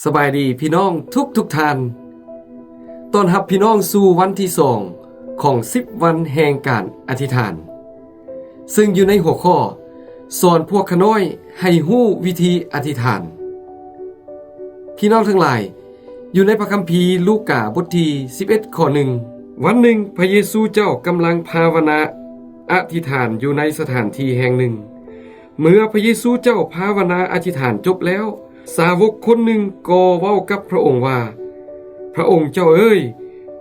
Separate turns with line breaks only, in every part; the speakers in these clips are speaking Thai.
สบายดีพี่น้องทุกท่านต้อนรับพี่น้องสู่วันที่2ของ10วันแห่งการอธิษฐานซึ่งอยู่ในหัวข้อสอนพวกขน้อยให้ฮู้วิธีอธิษฐานพี่น้องทั้งหลายอยู่ในพระคัมภีร์ลูกาบทที่11ข้อ1วันหนึ่งพระเยซูเจ้ากำลังภาวนาอธิษฐานอยู่ในสถานที่แห่งหนึ่งเมื่อพระเยซูเจ้าภาวนาอธิษฐานจบแล้วสาวกคนหนึ่งก็เว้ากับพระองค์ว่าพระองค์เจ้าเอ้ย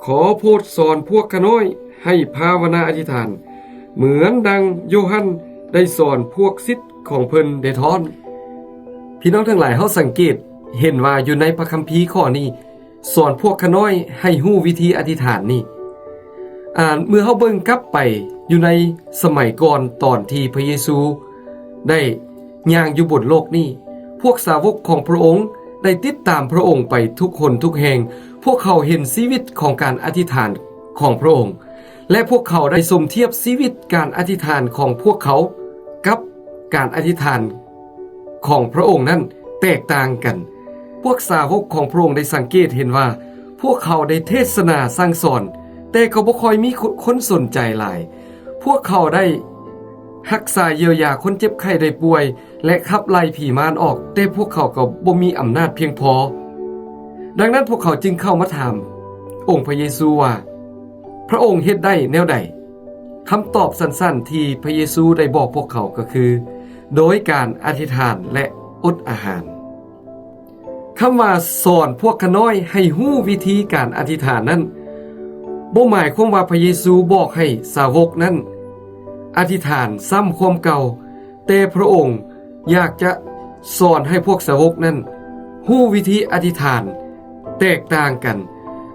ขอโปรดสอนพวกขน้อยให้ภาวนาอธิษฐานเหมือนดังโยฮันได้สอนพวกศิษย์ของเพิ่นได้ทอนพี่น้องทั้งหลายเฮาสังเกตเห็นว่าอยู่ในพระคัมภีร์ข้อนี้สอนพวกขน้อยให้ฮู้วิธีอธิษฐานนี่เมื่อเฮาเบิ่งกลับไปอยู่ในสมัยก่อนตอนที่พระเยซูได้ย่างอยู่บนโลกนี้พวกสาวกของพระองค์ได้ติดตามพระองค์ไปทุกคนทุกแห่งพวกเขาเห็นชีวิตของการอธิษฐานของพระองค์และพวกเขาได้สมเทียบชีวิตการอธิษฐานของพวกเขากับการอธิษฐานของพระองค์นั้นแตกต่างกันพวกสาวกของพระองค์ได้สังเกตเห็นว่าพวกเขาได้เทศนาสั่งสอนแต่ก็บ่ค่อยมีคนสนใจหลายพวกเขาได้รักษาเยียวยาคนเจ็บไข้ได้ป่วยและขับไล่ผีมารออกแต่พวกเขาก็บ่มีอำนาจเพียงพอดังนั้นพวกเขาจึงเข้ามาถามองค์พระเยซูว่าพระองค์เฮ็ดได้แนวใดคำตอบสั้นๆที่พระเยซูได้บอกพวกเขาก็คือโดยการอธิษฐานและอดอาหารคำว่าสอนพวกขน้อยให้ฮู้วิธีการอธิษฐานนั้นบ่หมายความว่าพระเยซูบอกให้สาวกนั้นอธิษฐานซ้ำความเก่าแต่พระองค์อยากจะสอนให้พวกสาวกนั้นฮู้วิธีอธิษฐานแตกต่างกัน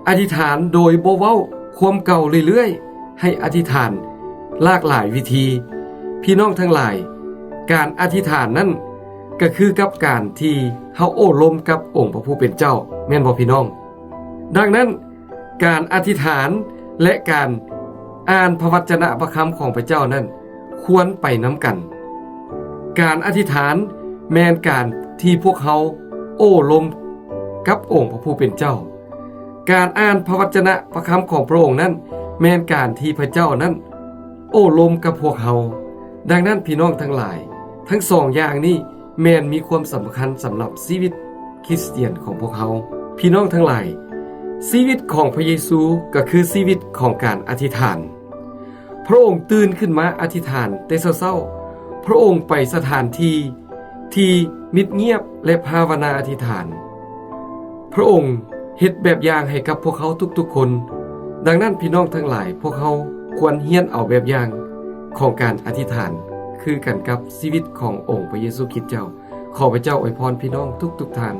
อธิษฐานโดยบ่เว้าความเก่าเรื่อยๆให้อธิษฐานหลากหลายวิธีพี่น้องทั้งหลายการอธิษฐานนั้นก็คือกับการที่เฮาโอ้ลมกับองค์พระผู้เป็นเจ้าแม่นบ่พี่น้องดังนั้นการอธิษฐานและการอ่านพระวจนะพระคำของพระเจ้านั้นควรไปน้ำกันการอธิษฐานแม้นการที่พวกเขาโอ้ลมกับองค์พระผู้เป็นเจ้าการอ่านพระวจนะพระคำของพระองค์นั้นแม้นการที่พระเจ้านั้นโอ้ลมกับพวกเขาดังนั้นพี่น้องทั้งหลายทั้งสองอย่างนี้แม้นมีความสำคัญสำหรับชีวิตคริสเตียนของพวกเขาพี่น้องทั้งหลายชีวิตของพระเยซูก็คือชีวิตของการอธิษฐานพระองค์ตื่นขึ้นมาอธิษฐานแต่เศร้าๆพระองค์ไปสถานที่มิดเงียบและภาวนาอธิษฐานพระองค์เฮ็ดแบบอย่างให้กับพวกเขาทุกๆคนดังนั้นพี่น้องทั้งหลายพวกเขาควรเรียนเอาแบบอย่างของการอธิษฐานคือกันกับชีวิตขององค์พระเยซูคริสต์เจ้าขอพระเจ้าอวยพรพี่น้องทุกท่าน